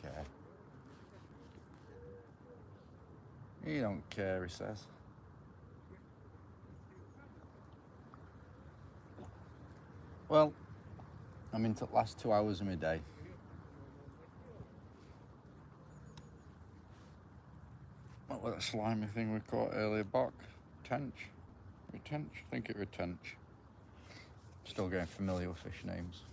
care. He don't care, he says. Well, I'm into the last 2 hours of my day. What was that slimy thing we caught earlier? Bok? Tench? Retench? I think it was tench. Still getting familiar with fish names.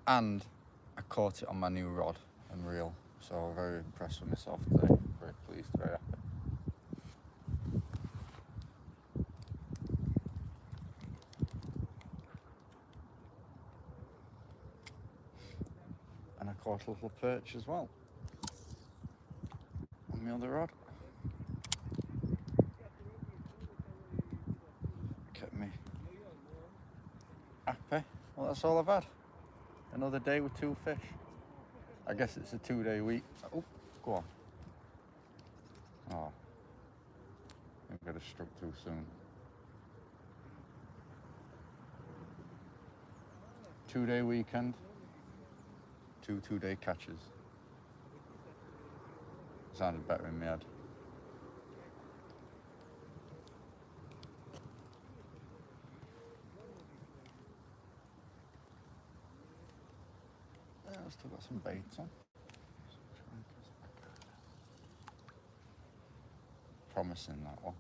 And I caught it on my new rod and reel, so I'm very impressed with myself today. Very pleased, very happy. And I caught a little perch as well on my other rod. Kept me happy. Well, that's all I've had. Another day with 2 fish. I guess it's a 2-day week. Oh, go on. Oh, I got struck too soon. 2-day weekend, 2 2-day catches. Sounded better in my head. Yeah, I've still got some baits on. Promising, that one.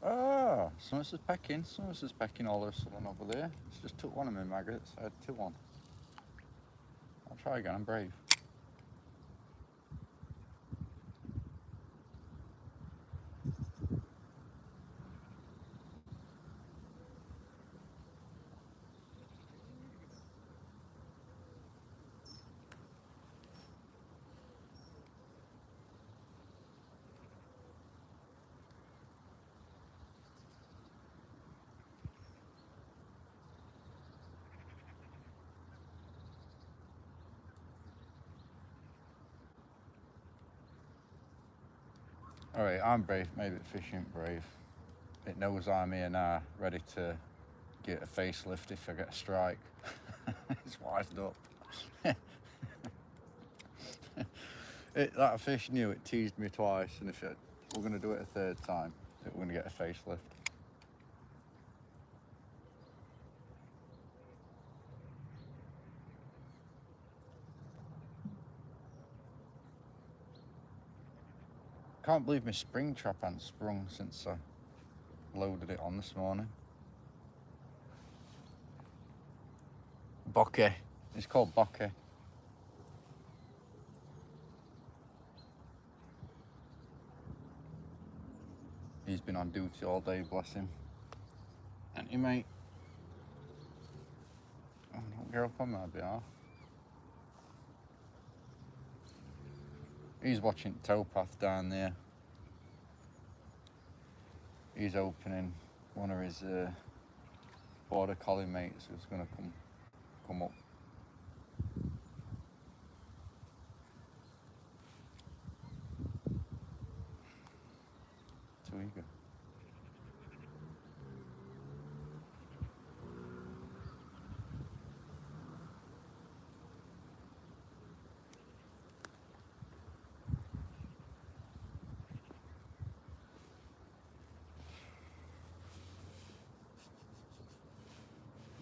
Ah, someone says pecking. Someone says pecking all of a sudden over there. It's just took one of my maggots. I had 2 on. I'll try again. I'm brave. Alright, I'm brave. Maybe the fish ain't brave. It knows I'm here now, ready to get a facelift if I get a strike. It's wised up. That fish knew it, teased me twice, and if we're going to do it a 3rd time, we're going to get a facelift. Can't believe my spring trap hasn't sprung since I loaded it on this morning. Bokeh. It's called bokeh. He's been on duty all day, bless him. Ain't you, mate? Oh, don't get up on my behalf. He's watching towpath down there. He's opening one of his border collie mates who's going to come up. Too eager.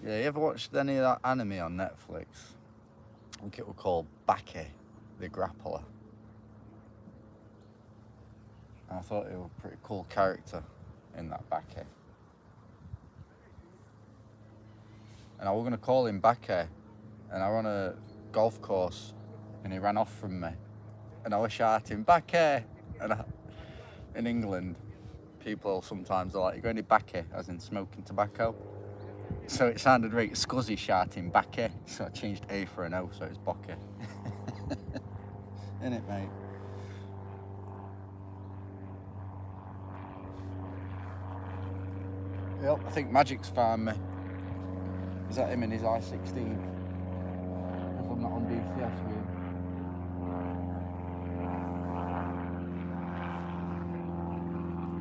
Yeah, you ever watched any of that anime on Netflix? I think it was called Bake, the Grappler. And I thought he was a pretty cool character in that Bake. And I was going to call him Bake, and I was on a golf course, and he ran off from me. And I was shouting, Bake! And in England, people sometimes are like, you got any Bake, as in smoking tobacco? So it sounded right scuzzy shouting Bake, so I changed A for an O, so it's Bokeh. Innit, mate? Yep, I think Magic's found me. Is that him in his I-16? As I'm not on DCS with him.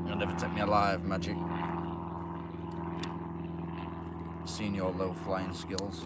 You'll never take me alive, Magic. Seen your low flying skills.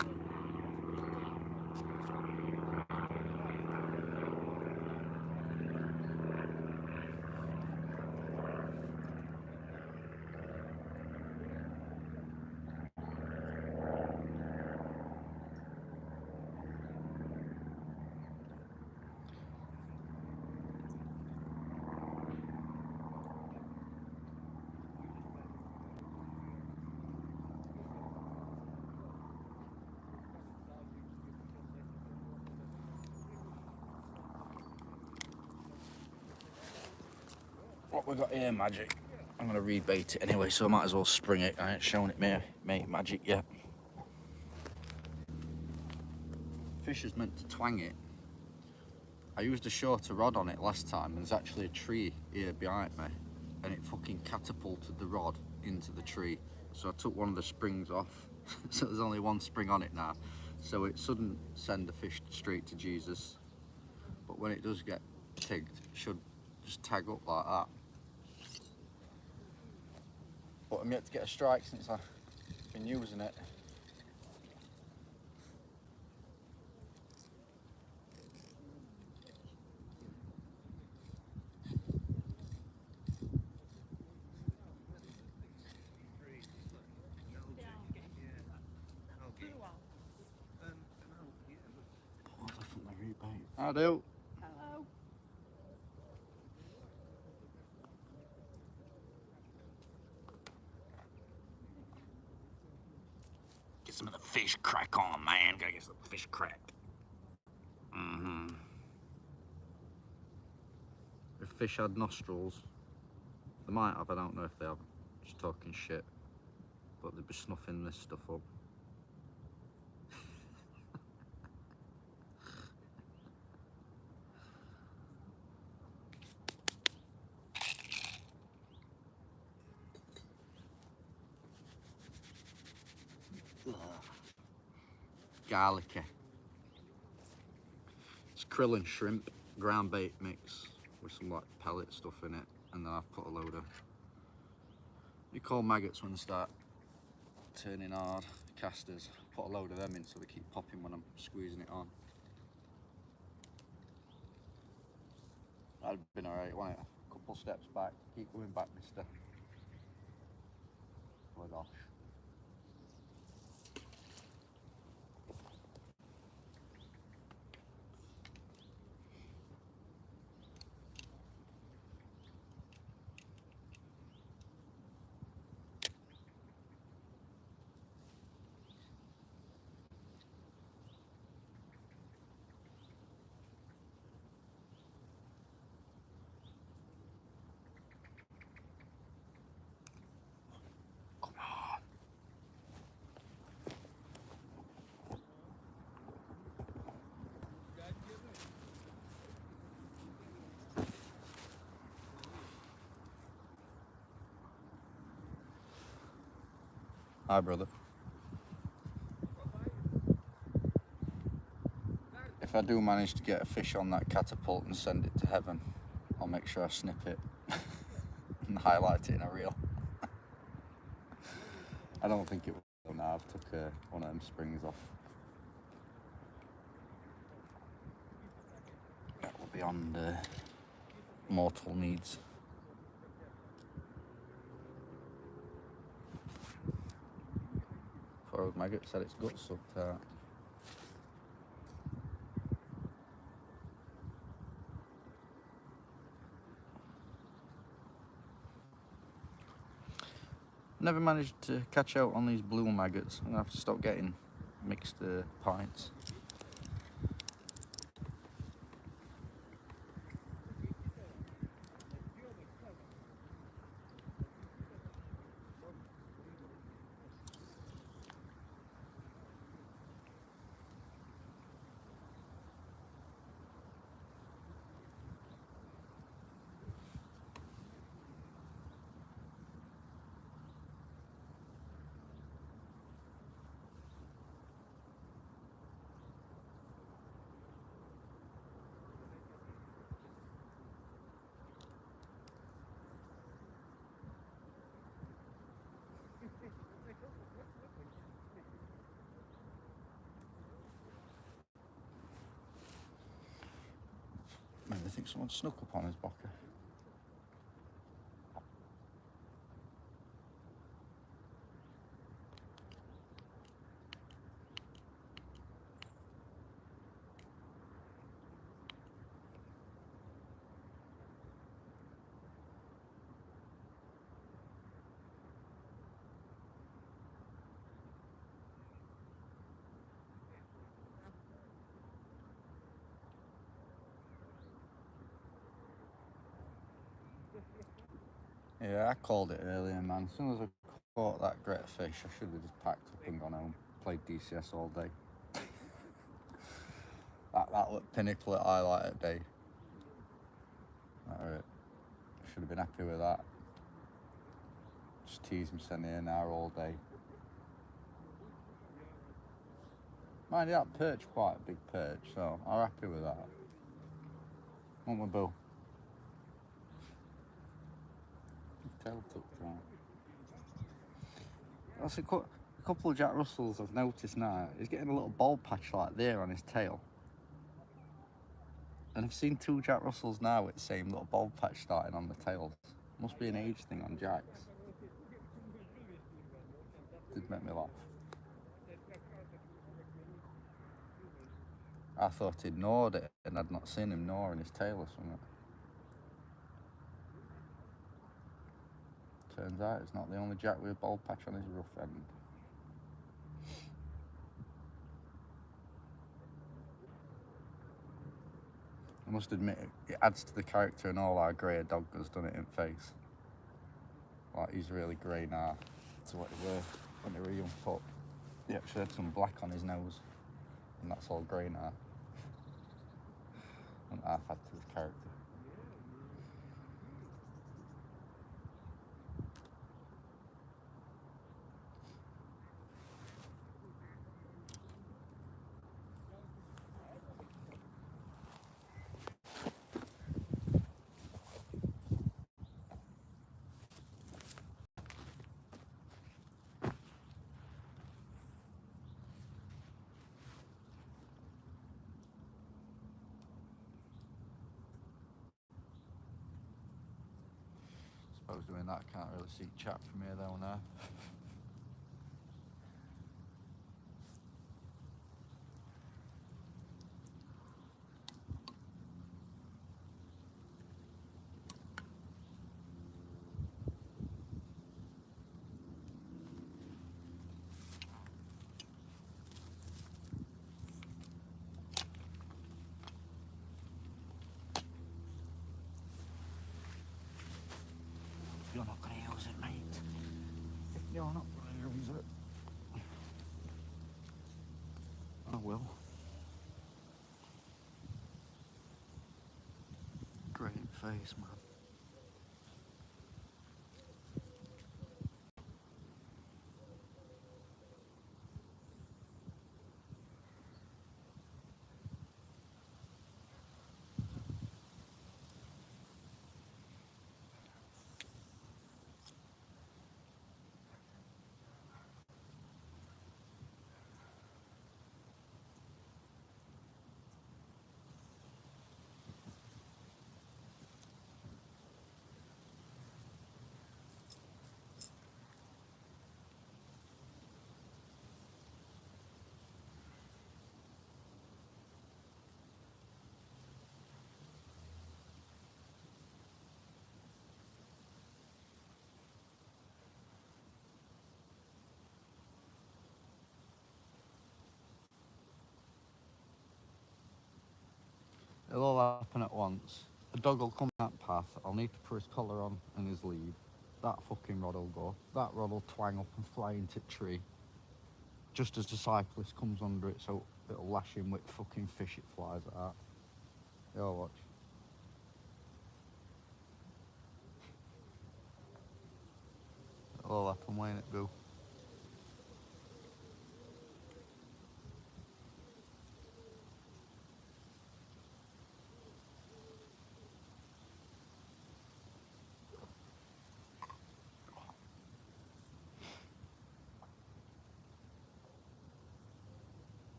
What we got here, Magic? I'm gonna rebait it anyway, so I might as well spring it. I ain't shown it mate Magic yet. Fish is meant to twang it. I used a shorter rod on it last time, and there's actually a tree here behind me, and it fucking catapulted the rod into the tree. So I took one of the springs off, so there's only one spring on it now. So it shouldn't send the fish straight to Jesus, but when it does get tigged, it should just tag up like that. But I'm yet to get a strike since I've been using it. I do. Hello. Get some of the fish crack on, man. Gotta get some fish crack. If fish had nostrils, they might have, I don't know if they have. Just talking shit. But they'd be snuffing this stuff up. Garlicky. It's krill and shrimp ground bait mix with some like pellet stuff in it, and then I've put a load of, you call maggots when they start turning hard, casters. Put a load of them in so they keep popping when I'm squeezing it on. That'd have been alright, wasn't it? A couple steps back, keep going back, mister. Oh gosh. Hi, brother. If I do manage to get a fish on that catapult and send it to heaven, I'll make sure I snip it and highlight it in a reel. I don't think it will now. I've took one of them springs off. That will be beyond mortal needs. Poor old maggot said its guts sucked out. Never managed to catch out on these blue maggots. I'm gonna have to stop getting mixed pints. Maybe I think someone snuck up on his bocker. Yeah, I called it earlier, man. As soon as I caught that great fish, I should have just packed up and gone home. Played DCS all day. that looked pinnacle at highlight at day. That should have been happy with that. Just tease him sending in there all day. Mind you, that perch quite a big perch, so I'm happy with that. Want my bill? Tail tucked right. That's a couple of Jack Russells I've noticed now. He's getting a little bald patch like there on his tail. And I've seen 2 Jack Russells now with the same little bald patch starting on the tails. Must be an age thing on Jacks. Did make me laugh. I thought he'd gnawed it and I'd not seen him gnawing his tail or something. Turns out it's not the only Jack with a bald patch on his rough end. I must admit, it adds to the character and all our greyer dog has done it in face. Like, he's really grey now to what he were when he were a young pup. He actually had some black on his nose, and that's all grey now. And I've had to his character. Suppose doing that, I can't really see chat from here though now. You're not going to use it, mate. You're not going to use it. I will. Great face, man. It'll all happen at once. The dog will come that path, I'll need to put his collar on and his lead. That fucking rod will go. That rod will twang up and fly into the tree. Just as the cyclist comes under it, so it'll lash him with fucking fish it flies at that. You'll watch. It'll all happen, won't it, boo?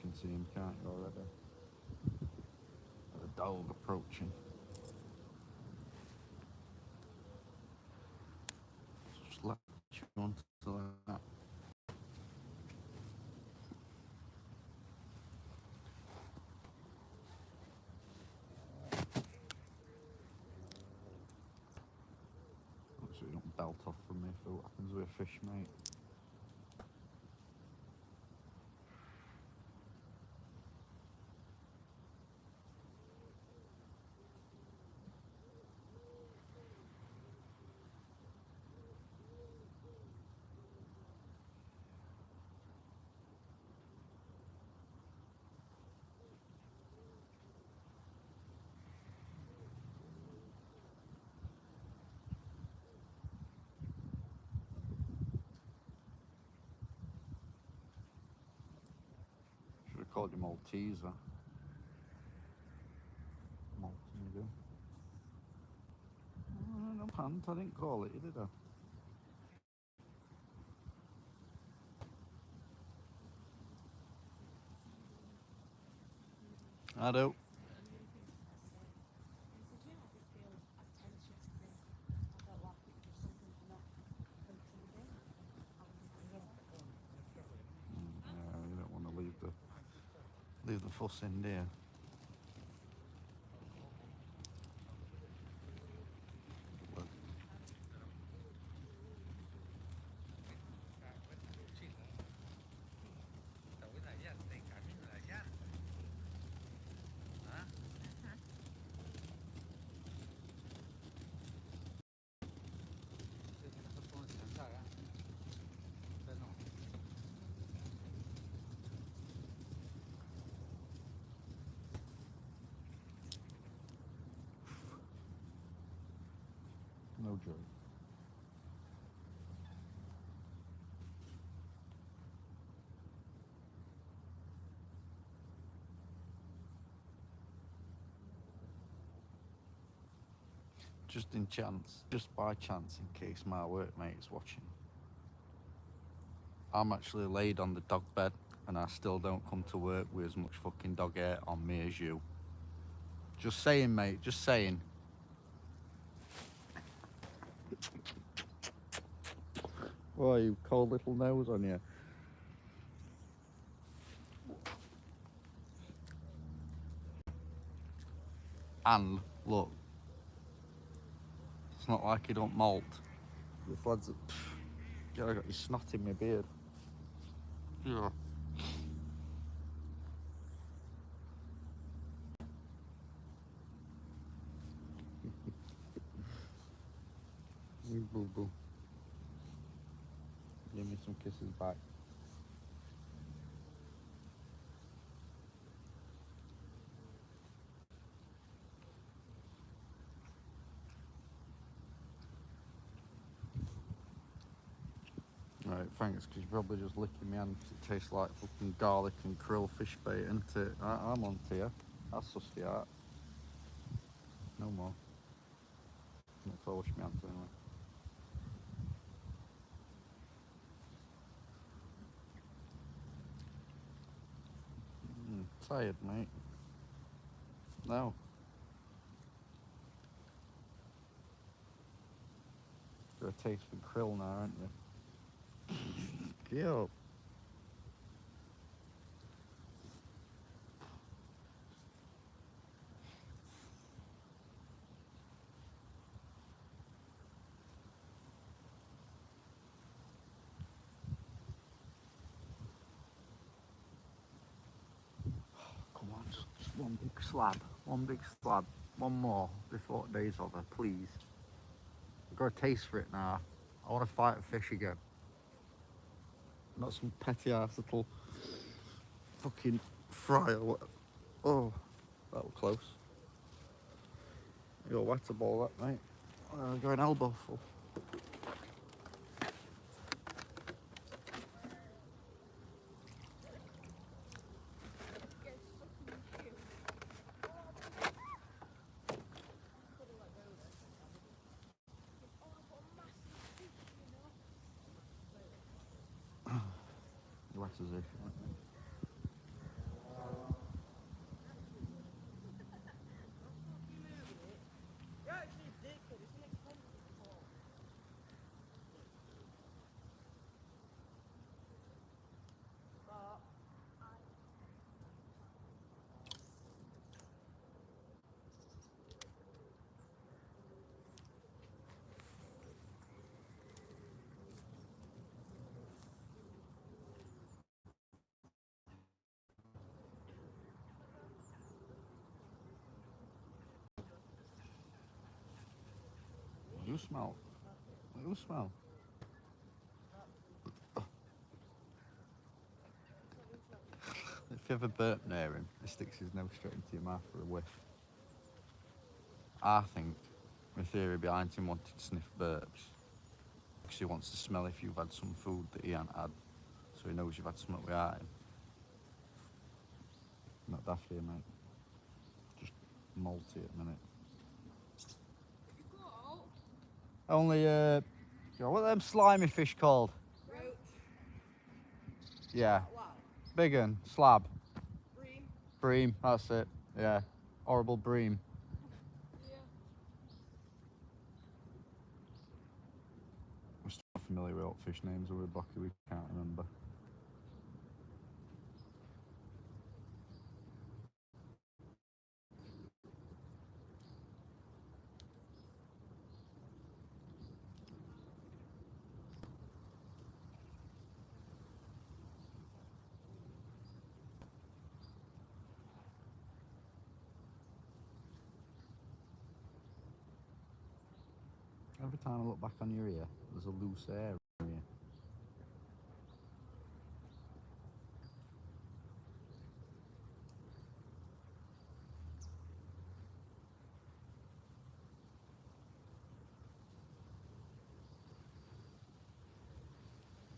can see him, can't you, already? The dog approaching. Just latch on to that. So you don't belt off from me for what happens with a fish, mate. Should have called you Malteser. Malteser. Oh, no pant, I didn't call it, did I? I do. Yeah, you don't want to leave the fuss in there. No joke. Just by chance, in case my workmate's watching. I'm actually laid on the dog bed, and I still don't come to work with as much fucking dog hair on me as you. Just saying, mate, just saying. Why, you cold little nose on you? And, look, it's not like you don't molt. This lad's... Yeah, I got your snot in my beard. Yeah. You boo-boo. Give me some kisses back. Right, thanks, because you're probably just licking my hand because it tastes like fucking garlic and krill fish bait, isn't it? I'm on to you. That's just the art. No more. Not if I wash my hands anyway. Tired, mate. No. Got a taste for krill now, aren't you? Get up. Come on, just one big slab. One big slab. One more before the day's over, please. I've got a taste for it now. I want to fight a fish again. Not some petty ass little fucking fry or what. Oh, that was close. You're wet a ball, that, mate. Going elbow full. Wet as if. You smell. You smell. If you ever burp near him, he sticks his nose straight into your mouth for a whiff. I think the theory behind him wanting to sniff burps because he wants to smell if you've had some food that he ain't had, so he knows you've had something without him. Not daft here, mate. Just malty at the minute. Only, what are them slimy fish called? Roach. Yeah. Wow. Big un, slab. Bream. Bream, that's it. Yeah. Horrible bream. Yeah. We're still familiar with what fish names are with Bucky, we can't remember. Every time I look back on your ear, there's a loose hair in your ear.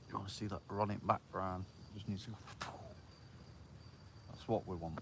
You want to see that running background? Just needs to go. That's what we want.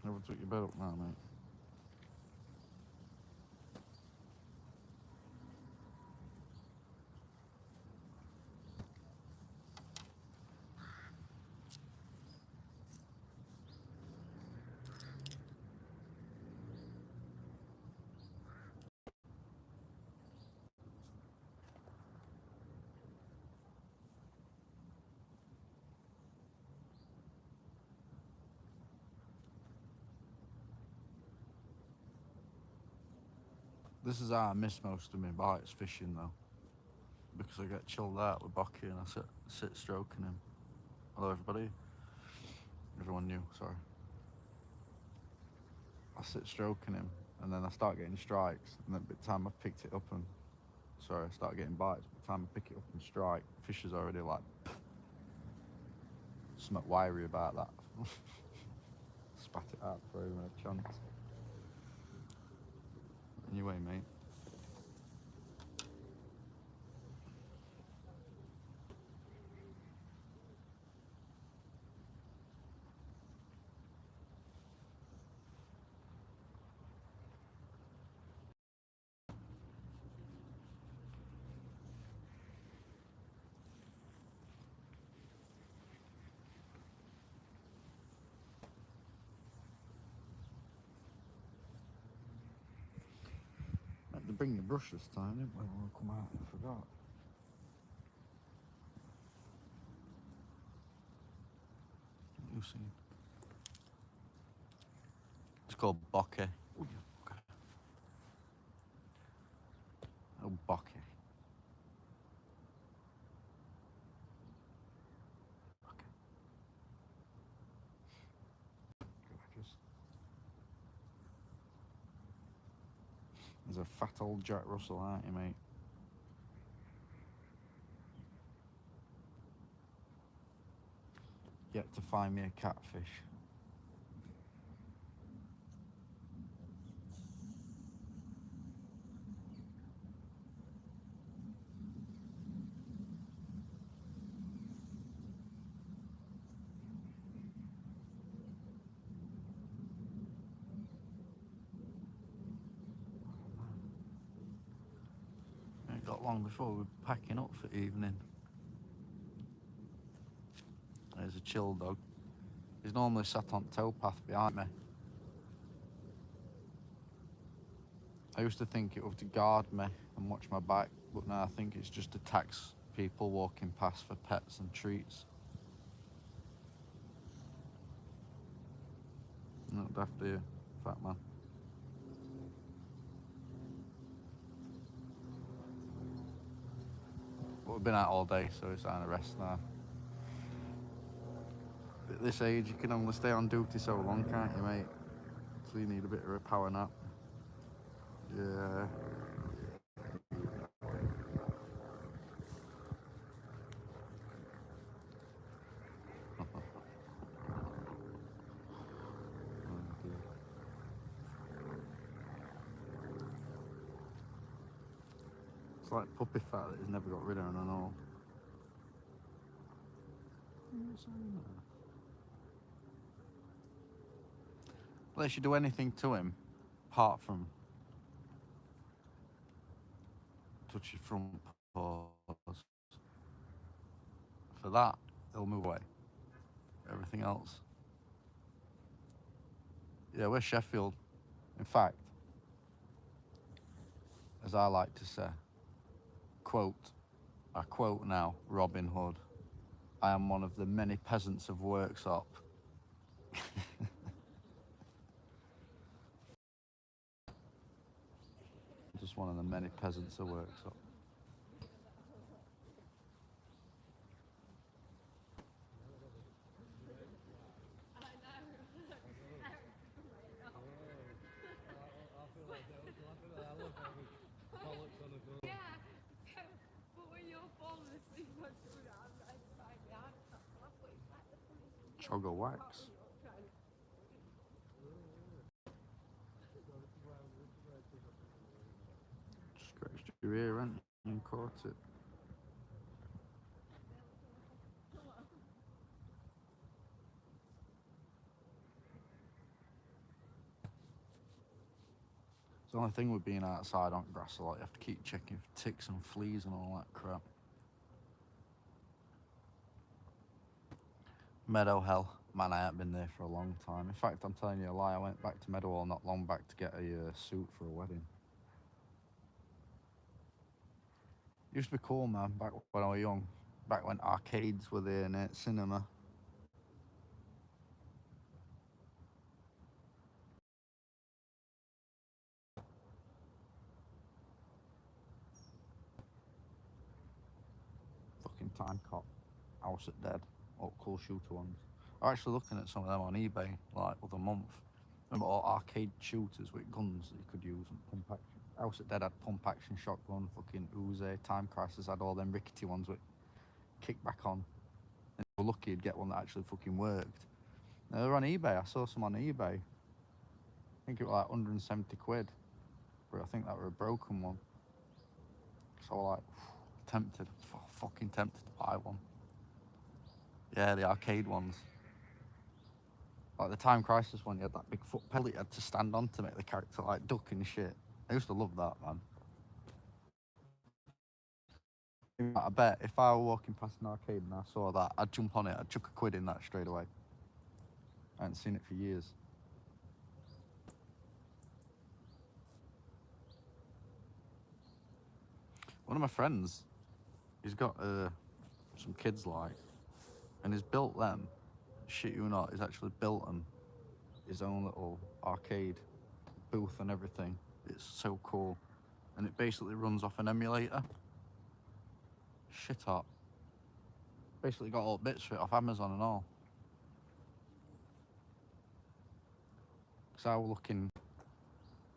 Never took your bed up now, mate. This is how I miss most of my bites fishing though, because I get chilled out with Bucky and I sit stroking him. Hello everybody. Everyone new, sorry. I sit stroking him and then I start getting strikes, and then by the time I've picked it up and I start getting bites. By the time I pick it up and strike, fish is already like something wiry about that. Spat it out for even a chance. Anyway, mate. Meant to bring the brush this time, didn't we? When we come out, I forgot. You see? It's called bokeh. Oh, bokeh. There's a fat old Jack Russell, aren't you, mate? Yet to find me a catfish. It got long before we were packing up for evening. He's a chill dog. He's normally sat on towpath behind me. I used to think it was to guard me and watch my back, but now I think it's just to tax people walking past for pets and treats. Not daft, here, fat man. But we've been out all day, so it's time to rest now. At this age, you can only stay on duty so long, can't you, mate? So you need a bit of a power nap. Yeah. It's like puppy fat that he's never got rid of, and I know. Unless you do anything to him, apart from touch your front paws. For that, he'll move away. Everything else. Yeah, we're Sheffield. In fact, as I like to say, I quote now, Robin Hood, I am one of the many peasants of Worksop. Just one of the many peasants of Worksop. Chogger wax. Scratched your ear, ain't you? And caught it. It's the only thing with being outside on grass, like you have to keep checking for ticks and fleas and all that crap. Meadow Hell. Man, I haven't been there for a long time. In fact, I'm telling you a lie, I went back to Meadow Hall not long back to get a suit for a wedding. Used to be cool, man, back when I was young. Back when arcades were there and cinema. Fucking time cop. House at Dead. All cool shooter ones. I'm actually looking at some of them on eBay, like, other month. Remember all arcade shooters with guns that you could use and pump action. House at Dead had pump action shotgun, fucking Uzi. Time Crisis had all them rickety ones with kickback on. And you were lucky you'd get one that actually fucking worked. Now, they were on eBay. I saw some on eBay. I think it was like 170 quid. But I think that were a broken one. So I was like, tempted. Fucking tempted to buy one. Yeah, the arcade ones. Like the Time Crisis one, you had that big foot pedal you had to stand on to make the character like duck and shit. I used to love that, man. I bet if I were walking past an arcade and I saw that, I'd jump on it, I'd chuck a quid in that straight away. I hadn't seen it for years. One of my friends, he's got some kids like, and he's built them. Shit you not, he's actually built them his own little arcade booth and everything. It's so cool, and it basically runs off an emulator. Shit hot. Basically got all bits for it off Amazon and all. Because I was looking,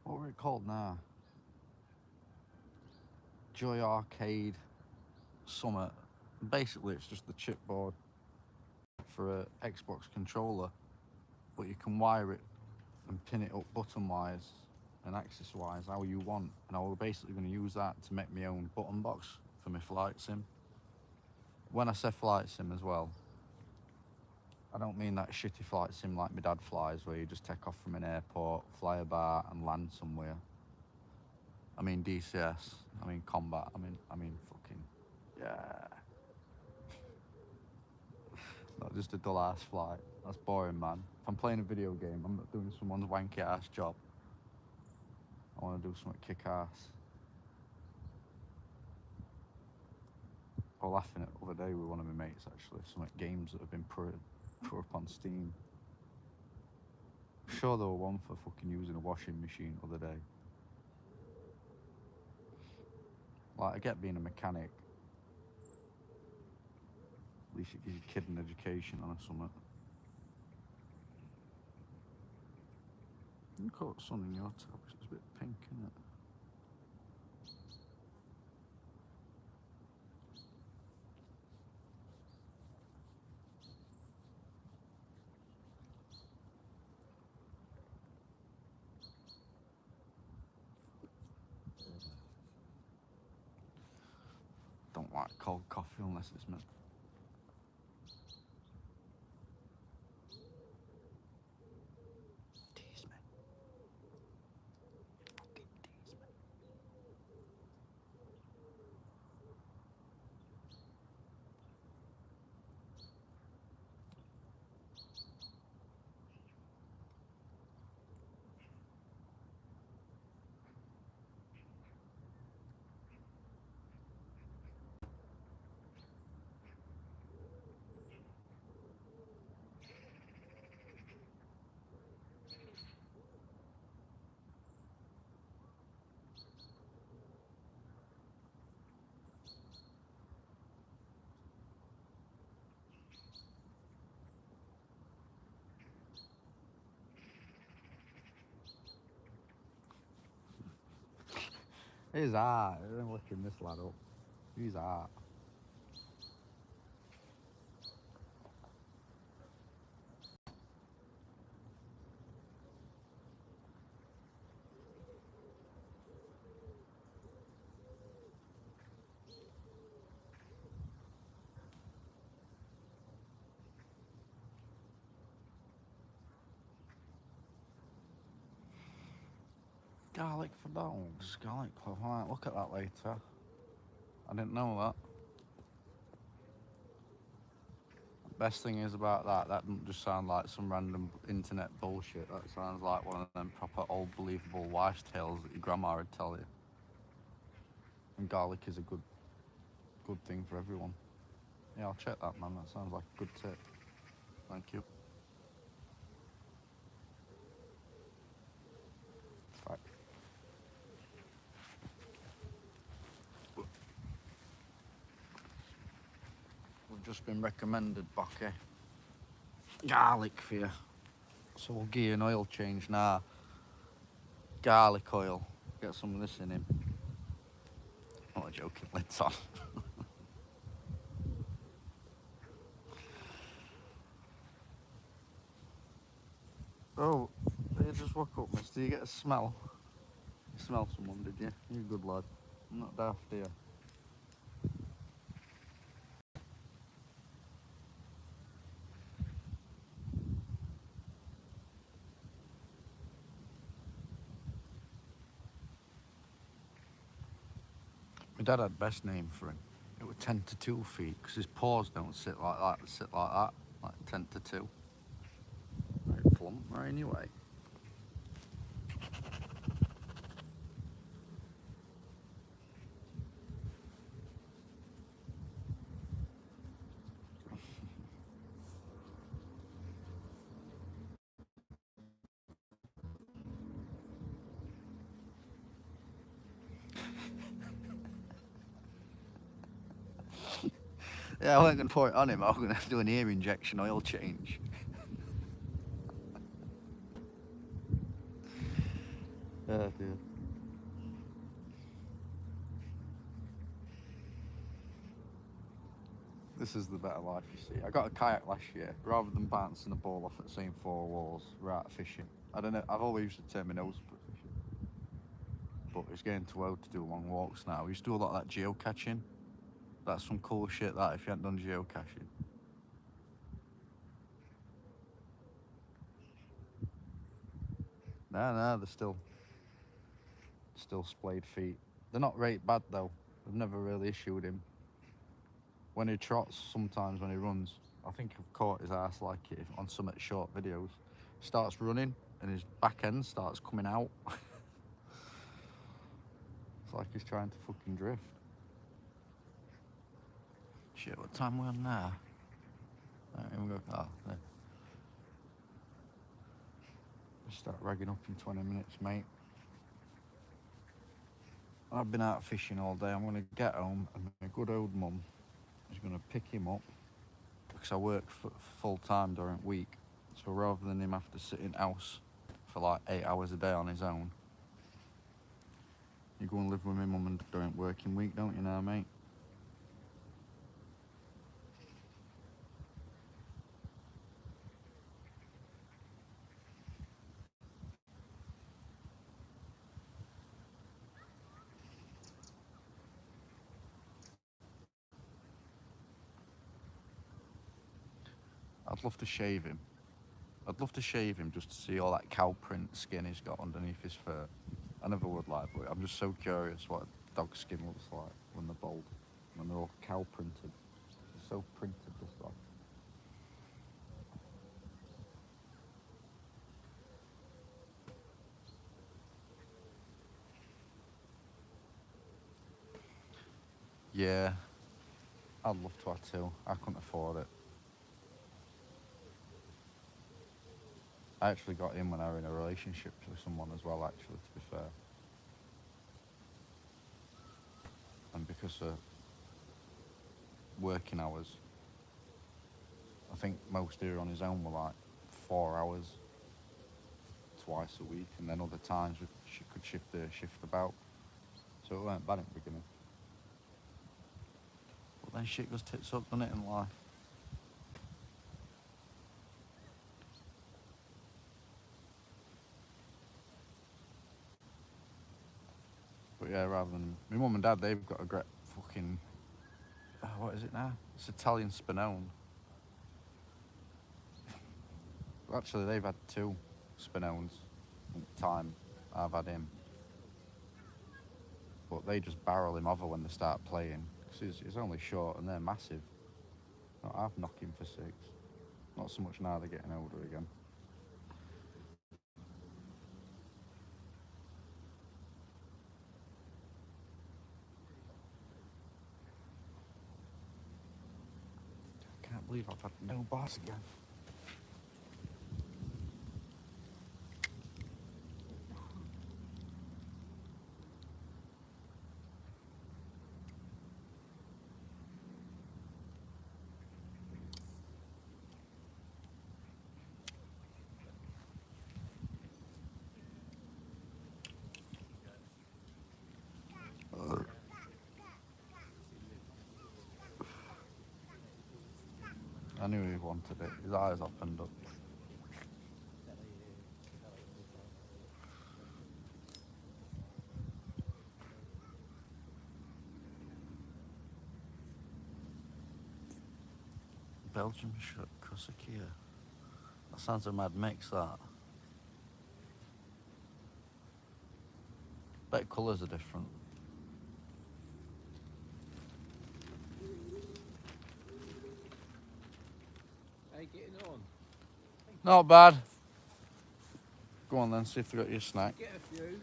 what were it called now? Joy Arcade Summit. Basically it's just the chipboard for a Xbox controller, but you can wire it and pin it up button wise and axis wise how you want, and I was basically going to use that to make my own button box for my flight sim. When I say flight sim as well, I don't mean that shitty flight sim like my dad flies where you just take off from an airport, fly a bar and land somewhere. I mean DCS, I mean combat, I mean fucking, yeah. No, Or just a dull ass flight. That's boring, man. If I'm playing a video game, I'm not doing someone's wanky ass job. I want to do something kick ass. I was laughing at the other day with one of my mates actually, some games that have been put up on Steam. I'm sure there were one for fucking using a washing machine the other day. Like, I get being a mechanic. At least it gives your kid an education on something. You caught sun in your top, it's a bit pink, isn't it? Don't like cold coffee unless it's meant. Tease me. Fucking tease me. He's hard. I'm licking this lad up. He's hard. Garlic for dogs. Garlic clove. I might look at that later. I didn't know that. Best thing is about that doesn't just sound like some random internet bullshit. That sounds like one of them proper old believable wives' tales that your grandma would tell you. And garlic is a good thing for everyone. Yeah, I'll check that, man. That sounds like a good tip. Thank you. Fact. We've just been recommended, Bucky, garlic for you. So we'll give you an oil change now. Garlic oil. Get some of this in him. Not a joking, lid's on. Oh, you just woke up, mister. You get a smell? You smell someone, did you? You're a good lad. I'm not daft here. My dad had best name for him. It was 10 to 2 feet, because his paws don't sit like that, they sit like that, like 10 to 2. Right, plump, right, anyway. Yeah, I wasn't going to pour it on him, I was going to do an ear injection oil change. Oh dear. This is the better life, you see. I got a kayak last year. Rather than bouncing a ball off at the same 4 walls, we're out fishing. I don't know, I've always used to turn my nose up at fishing. But it's getting too old to do long walks now. We used to do a lot of that geocaching. That's some cool shit, that, if you hadn't done geocaching. No, they're still splayed feet. They're not right bad though. They've never really issued him. When he trots, sometimes when he runs, I think I've caught his ass like it on some of the short videos. Starts running and his back end starts coming out. It's like he's trying to fucking drift. Shit, what time are we on now? Here we go. Oh, there. Start ragging up in 20 minutes, mate. I've been out fishing all day. I'm going to get home and my good old mum is going to pick him up because I work full time during the week. So rather than him have to sit in house for like 8 hours a day on his own, you go and live with my mum and during working week, don't you now, mate? I'd love to shave him. I'd love to shave him just to see all that cow print skin he's got underneath his fur. I never would like, but I'm just so curious what a dog skin looks like when they're bald, when they're all cow printed. It's so printed, this dog. Yeah, I'd love to have two. I couldn't afford it. I actually got him when I was in a relationship with someone as well, actually, to be fair. And because of working hours, I think most here on his own were like 4 hours twice a week, and then other times she could shift about. So it weren't bad at the beginning. But then shit goes tits up, doesn't it, in life? But yeah, rather than my mum and dad, they've got a great fucking what is it now? It's Italian Spinone. Actually, they've had 2 Spinones in the time I've had him. But they just barrel him over when they start playing because he's only short and they're massive. I've knocked him for 6. Not so much now they're getting older again. I can't believe I've had no bass again. I knew he wanted it. His eyes opened up. Belgian Cossakia. That sounds a mad mix, that. Bet colours are different. How you getting on? Not bad. Go on then, see if they got your snack. Get a few.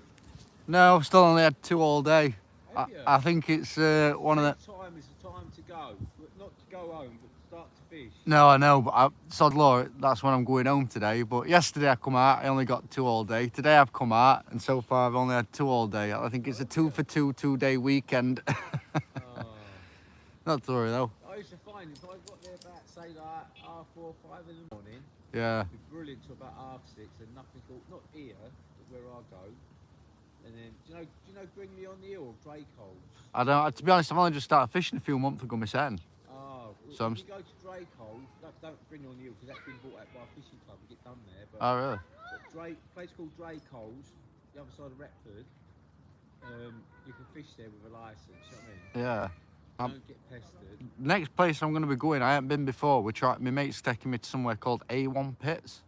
No, still only had 2 all day. Have you? I think it's one of the... Time is the time to go. Not to go home, but to start to fish. No, I know, but sod law, that's when I'm going home today. But yesterday I come out, I only got 2 all day. Today I've come out, and so far I've only had 2 all day. I think it's a 2 for 2 2-day weekend. Oh. Not to worry though. I used to find if I got there about, say, like 4 or 5 in the morning, Yeah. it'd be brilliant till about 6:30 and nothing called, not here, but where I go. And then, do you know Bring Me On the Hill, Drake Holes? I don't, to be honest, I've only just started fishing a few months ago myself. Oh, So if you go to Drake Holes, don't Bring Me On the Hill because that's been bought out by a fishing club and get done there. But, Oh, really? but place called Drake Holes, the other side of Retford, you can fish there with a licence, you know what I mean? Yeah. Don't get pestered. Next place I'm going to be going, I haven't been before. My mate's taking me to somewhere called A1 Pits.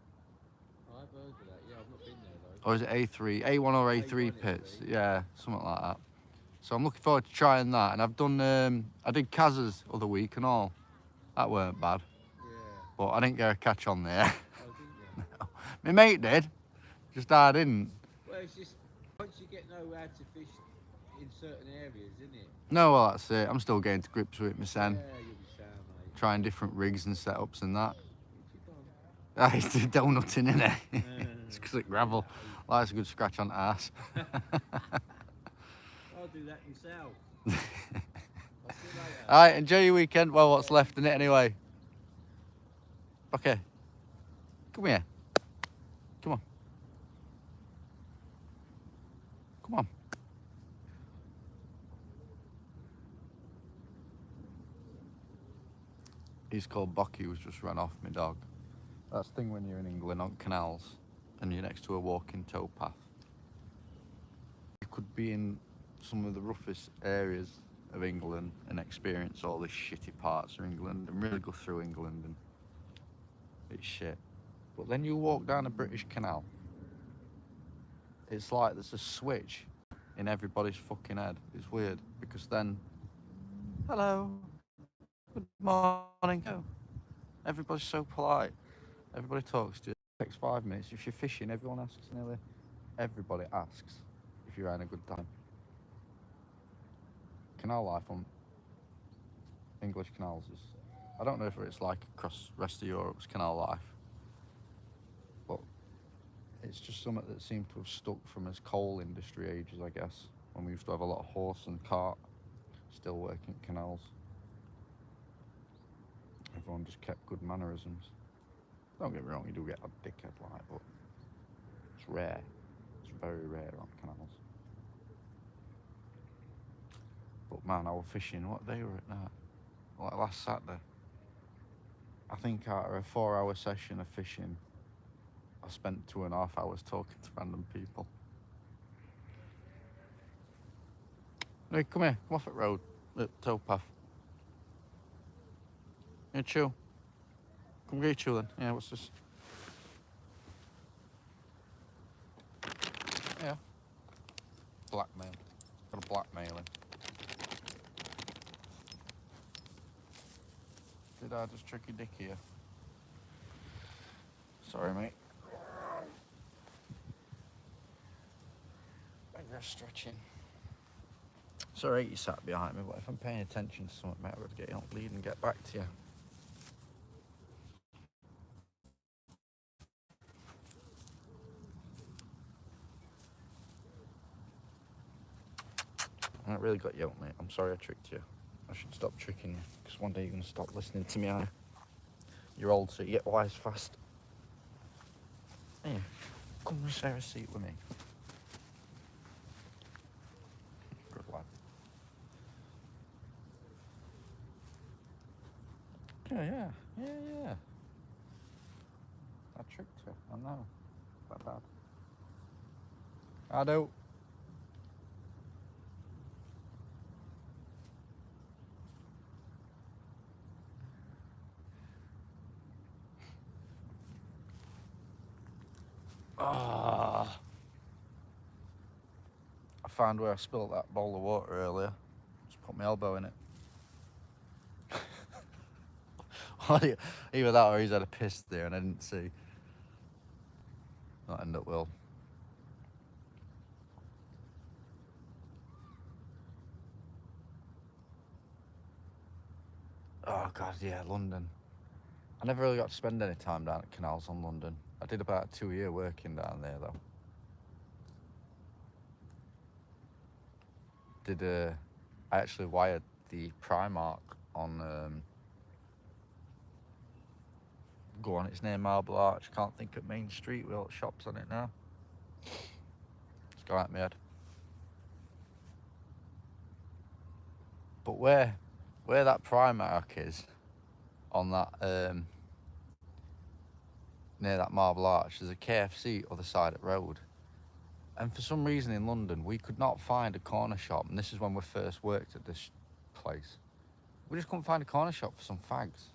I've heard of that, yeah, I've not been there though. Or is it A3? A1 or A3 A1 Pits. it'll be. Yeah, something like that. So I'm looking forward to trying that. And I've done, I did Kaz's other week and all. That weren't bad. Yeah, But I didn't get a catch on there. Oh, didn't you? My mate did, just I didn't. Well, it's just once you get know how to fish in certain areas, isn't it? No, well, that's it. I'm still getting to grips with it, my son. Yeah, you'll be sound, mate. Trying different rigs and setups and that. What It's the donutting, innit? you done? It's because it's gravel. Well, that's a good scratch on the ass. I'll do that myself. I'll see you later. Alright, enjoy your weekend. Well, what's left in it anyway. Okay. Come here. Come on. Come on. He's called Bucky, who's just run off, my dog. That's the thing when you're in England on canals and you're next to a walking towpath. You could be in some of the roughest areas of England and experience all the shitty parts of England and really go through England and it's shit. But then you walk down a British canal. It's like there's a switch in everybody's fucking head. It's weird because then, hello, good morning. Oh, everybody's so polite. Everybody talks to you. It takes 5 minutes. If you're fishing, everyone asks nearly. Everybody asks if you're having a good time. Canal life on English canals is, I don't know if it's like across the rest of Europe's canal life, but it's just something that seemed to have stuck from as coal industry ages, I guess, when we used to have a lot of horse and cart still working canals. Everyone just kept good mannerisms. Don't get me wrong, you do get a dickhead like, but it's rare. It's very rare on canals. But man, I was fishing, what day were it now? Like last Saturday. I think out of a 4-hour session of fishing, I spent 2.5 hours talking to random people. Hey, come here, come off at road, at towpath. Yeah, chew. Come get your chew then. Yeah, what's this? Yeah. Blackmail. Got a blackmailing. Did I just trick your dick here? Sorry, mate. You're stretching. Sorry you sat behind me, but if I'm paying attention to something, mate, I would get you on lead and get back to you. I really got you out, mate. I'm sorry I tricked you. I should stop tricking you, because one day you're going to stop listening to me. You're old, so you get wise fast. Here, come and share a seat with me. Good lad. Yeah. I tricked you, I know. That bad. I do. I found where I spilled that bowl of water earlier. Just put my elbow in it. Either that or he's had a piss there and I didn't see. Not end up well. Oh God, yeah, London. I never really got to spend any time down at canals on London. I did about a 2-year working down there though. I actually wired the Primark on, go on, it's near Marble Arch. Can't think of Main Street with all the shops on it now. It's gone out my head. But where that Primark is, on that, near that Marble Arch, there's a KFC other side of the road. And for some reason in London, we could not find a corner shop. And this is when we first worked at this place. We just couldn't find a corner shop for some fags.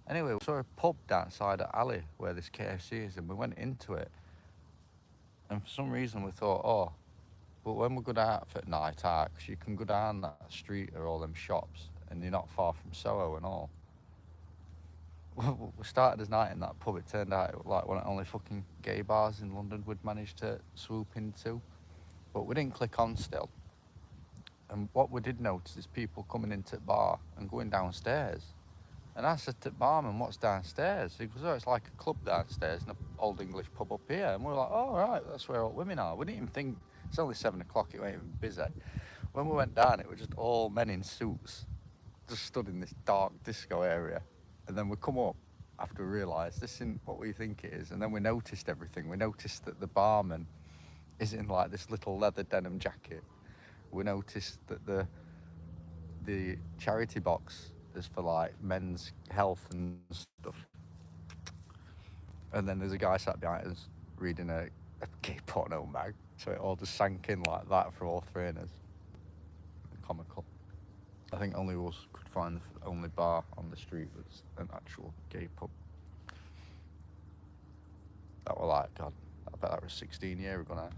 Anyway, we saw a pub downside the alley where this KFC is, and we went into it. And for some reason we thought, oh, but when we go out at night out, because you can go down that street or all them shops, and you're not far from Soho and all. we started as night in that pub. It turned out it was like one of the only fucking gay bars in London we'd managed to swoop into. But we didn't click on still. And what we did notice is people coming into the bar and going downstairs. And I said to the barman, what's downstairs? He goes, oh, it's like a club downstairs in an old English pub up here. And we were like, oh, right, that's where all women are. We didn't even think, it's only 7 o'clock, it wasn't even busy. When we went down, it was just all men in suits, just stood in this dark disco area. And then we come up after we realised this isn't what we think it is. And then we noticed everything. We noticed that the barman is in like this little leather denim jacket. We noticed that the charity box is for like men's health and stuff. And then there's a guy sat behind us reading a gay porno mag. So it all just sank in like that for all three of us. Comical. I think only us could find the only bar on the street was an actual gay pub. That were like, God, I bet that was 16 years ago now.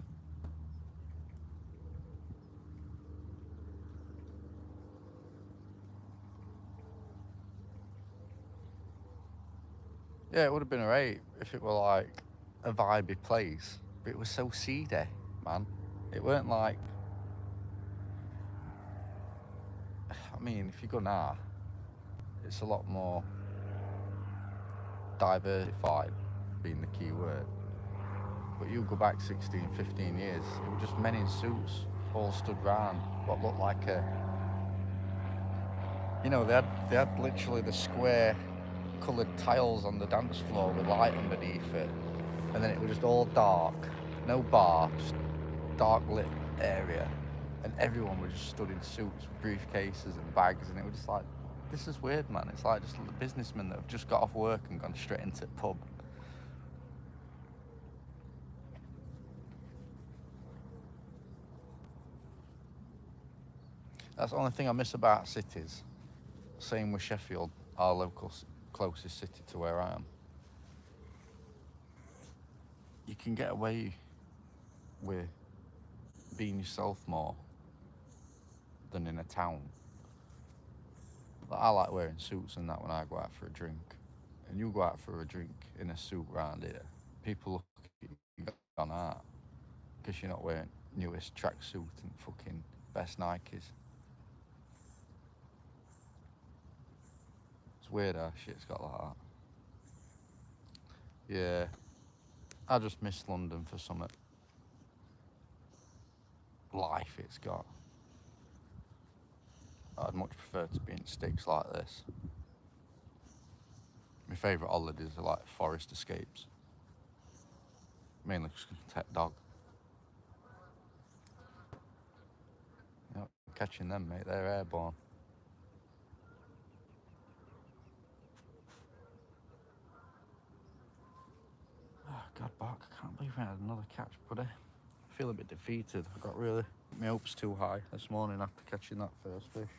Yeah, it would have been alright if it were like a vibey place, but it was so seedy, man. It weren't like, I mean, if you go now, it's a lot more diversified, being the key word. But you go back 16, 15 years, it was just men in suits all stood round what looked like a, you know, they had literally the square coloured tiles on the dance floor with light underneath it, and then it was just all dark, no bar, just dark lit area, and everyone was just stood in suits with briefcases and bags, and it was just like, this is weird, man. It's like just the businessmen that have just got off work and gone straight into the pub. That's the only thing I miss about cities. Same with Sheffield, our local closest city to where I am. You can get away with being yourself more than in a town. Like, I like wearing suits and that when I go out for a drink. And you go out for a drink in a suit round here, people look at you on art because you're not wearing newest tracksuit and fucking best Nikes. It's weird how shit's got like that. Yeah, I just miss London for some life it's got. I'd much prefer to be in sticks like this. My favourite holidays are like forest escapes. Mainly just to take dog. You're not catching them, mate, they're airborne. Oh, God, Bark, I can't believe I had another catch, buddy. I feel a bit defeated. I got really, my hopes too high this morning after catching that first fish.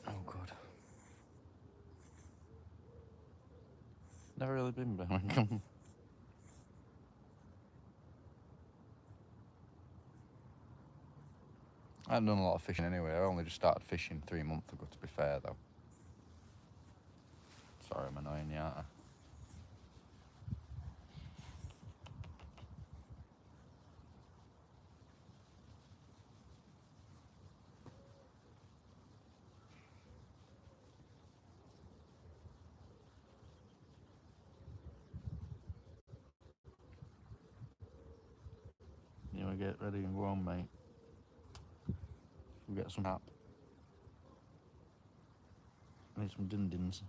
Oh, God. Never really been Birmingham. I haven't done a lot of fishing anyway. I only just started fishing 3 months ago, to be fair, though. Sorry, I'm annoying you, aren't I? You want to get ready and go on, mate? We'll get some nap. I need some din-dins.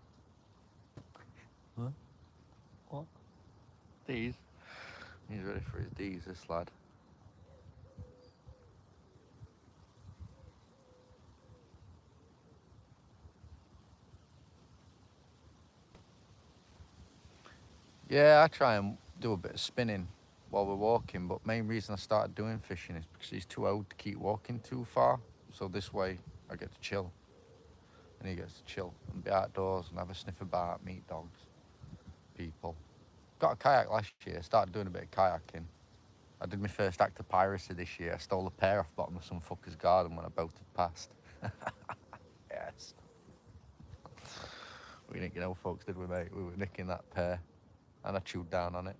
Huh? What? D's? He's ready for his D's, this lad. Yeah, I try and do a bit of spinning while we're walking, but main reason I started doing fishing is because he's too old to keep walking too far. So this way I get to chill. And he gets to chill and be outdoors and have a sniff about, meet dogs, people. Got a kayak last year, started doing a bit of kayaking. I did my first act of piracy this year. I stole a pear off the bottom of some fucker's garden when I boated past. Yes. We didn't get no folks, did we, mate? We were nicking that pear, and I chewed down on it.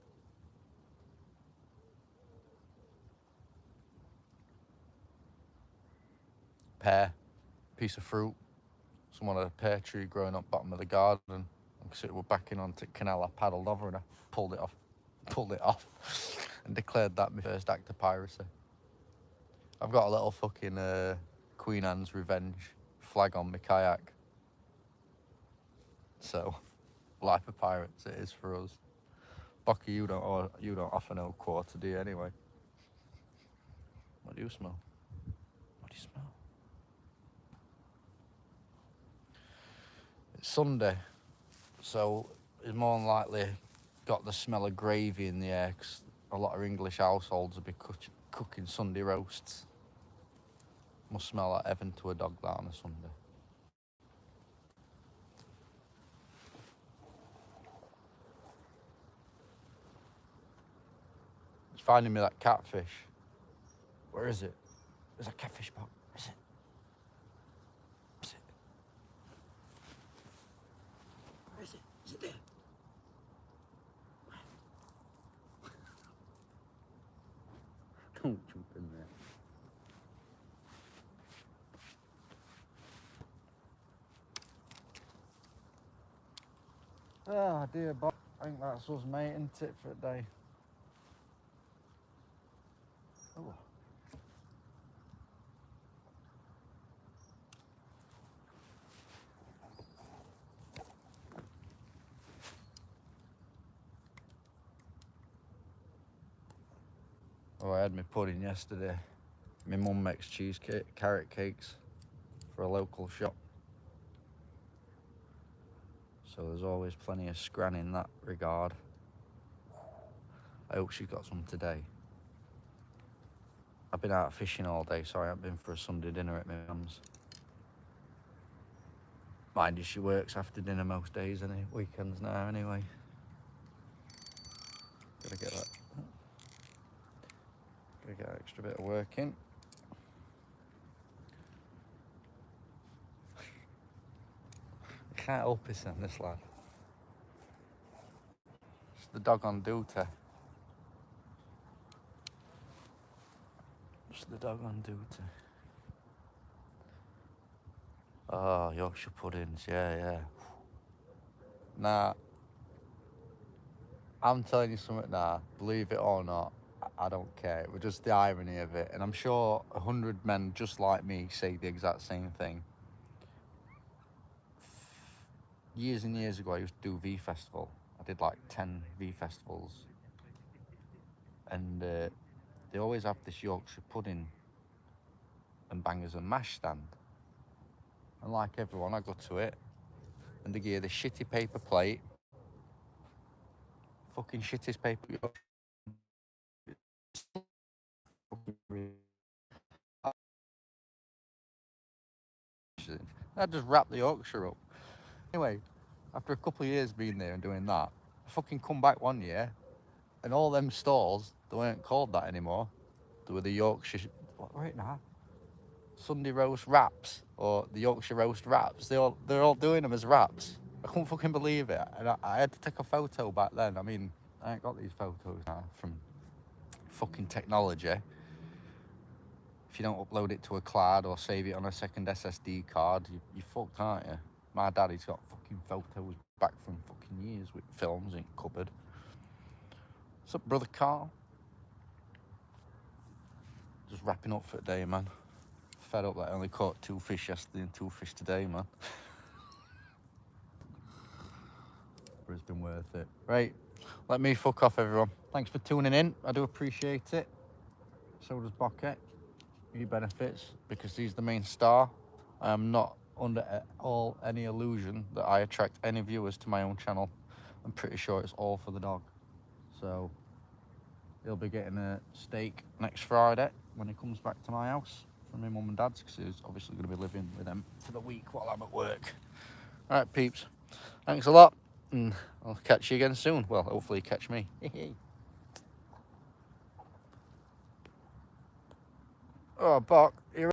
Pear, piece of fruit. Someone had a pear tree growing up bottom of the garden. And because it was backing onto the canal, I paddled over and I pulled it off, and declared that my first act of piracy. I've got a little fucking Queen Anne's Revenge flag on my kayak. So, life of pirates it is for us. Bucky, you don't offer no quarter, do you, anyway? What do you smell? What do you smell? It's Sunday, so it's more than likely got the smell of gravy in the air, 'cause a lot of English households will be cooking Sunday roasts. Must smell like heaven to a dog that on a Sunday. It's finding me that catfish. Where is it? There's a catfish box. Where is it? Is it? Where is it? Is it there? Don't jump in there. Ah, dear Bob. I think that's us, mate, isn't it, for a day? Oh. Oh, I had my pudding yesterday. My mum makes carrot cakes for a local shop. So there's always plenty of scran in that regard. I hope she's got some today. I've been out fishing all day, so I haven't been for a Sunday dinner at my mum's. Mind you, she works after dinner most days, any weekends now anyway. Gotta get that extra bit of work in. I can't help it, son, this lad. It's the dog on duty. It's the dog on duty. Oh, Yorkshire puddings, yeah. Nah, I'm telling you something now, believe it or not, I don't care. It was just the irony of it. And I'm sure 100 men just like me say the exact same thing. Years and years ago, I used to do V Festival. I did like 10 V Festivals. And they always have this Yorkshire pudding and bangers and mash stand. And like everyone, I go to it and they give the shitty paper plate. Fucking shittest paper. I just wrap the Yorkshire up. Anyway, after a couple of years being there and doing that, I fucking come back one year and all them stalls, they weren't called that anymore. They were the Yorkshire, what right now? Sunday roast wraps, or the Yorkshire roast wraps. They're all doing them as wraps. I couldn't fucking believe it. And I had to take a photo back then. I mean, I ain't got these photos now from fucking technology. If you don't upload it to a cloud or save it on a second SSD card, you're fucked, aren't you? My daddy's got fucking photos back from fucking years with films in cupboard. What's up, brother Carl? Just wrapping up for the day, man. Fed up that I only caught 2 fish yesterday and 2 fish today, man. But it's been worth it. Right, let me fuck off, everyone. Thanks for tuning in. I do appreciate it. So does Bucket. He benefits because he's the main star. I am not under any illusion that I attract any viewers to my own channel. I'm pretty sure it's all for the dog. So he'll be getting a steak next Friday when he comes back to my house from my mum and dad's, because he's obviously going to be living with them for the week while I'm at work. All right, peeps. Thanks a lot, and I'll catch you again soon. Well, hopefully catch me. Oh, Buck, you